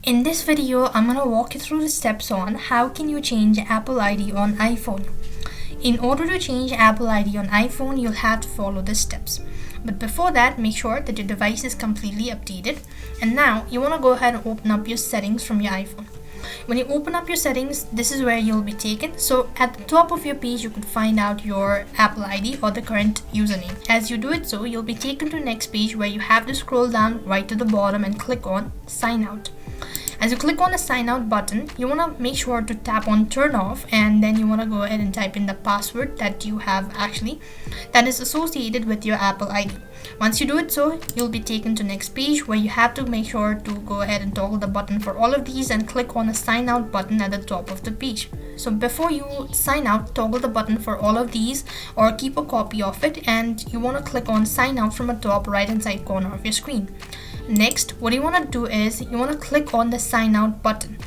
In this video, I'm going to walk you through the steps on how can you change Apple ID on iPhone. In order to change Apple ID on iPhone, you'll have to follow the steps. But before that, make sure that your device is completely updated. And now you want to go ahead and open up your settings from your iPhone. When you open up your settings, this is where you'll be taken. So at the top of your page, you could find out your Apple ID or the current username. As you do it so, you'll be taken to the next page where you have to scroll down right to the bottom and click on sign out. As you click on the sign out button, you want to make sure to tap on turn off, and then you want to go ahead and type in the password that you have that is associated with your Apple ID. Once you do it so, you'll be taken to next page where you have to make sure to go ahead and toggle the button for all of these and click on the sign out button at the top of the page. So before you sign out, toggle the button for all of these or keep a copy of it, and you want to click on sign out from the top right hand side corner of your screen. Next, what you want to do is you want to click on the sign out button.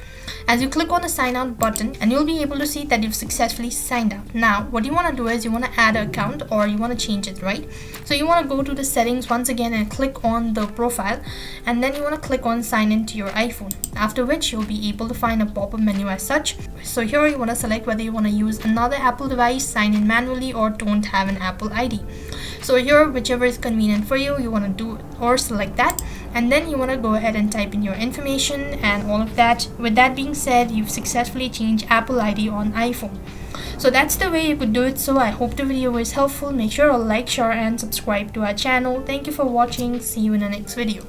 As you click on the sign out button, and you'll be able to see that you've successfully signed out. Now what you want to do is you want to add an account or you want to change it, right? So you want to go to the settings once again and click on the profile, and then you want to click on sign into your iPhone, after which you'll be able to find a pop-up menu as such. So here you want to select whether you want to use another Apple device, sign in manually, or don't have an Apple ID. So here, whichever is convenient for you, you want to do or select that, and then you want to go ahead and type in your information and all of that. With that being said, you've successfully changed Apple ID on iPhone. So that's the way you could do it. So I hope the video was helpful. Make sure to like, share and subscribe to our channel. Thank you for watching. See you in the next video.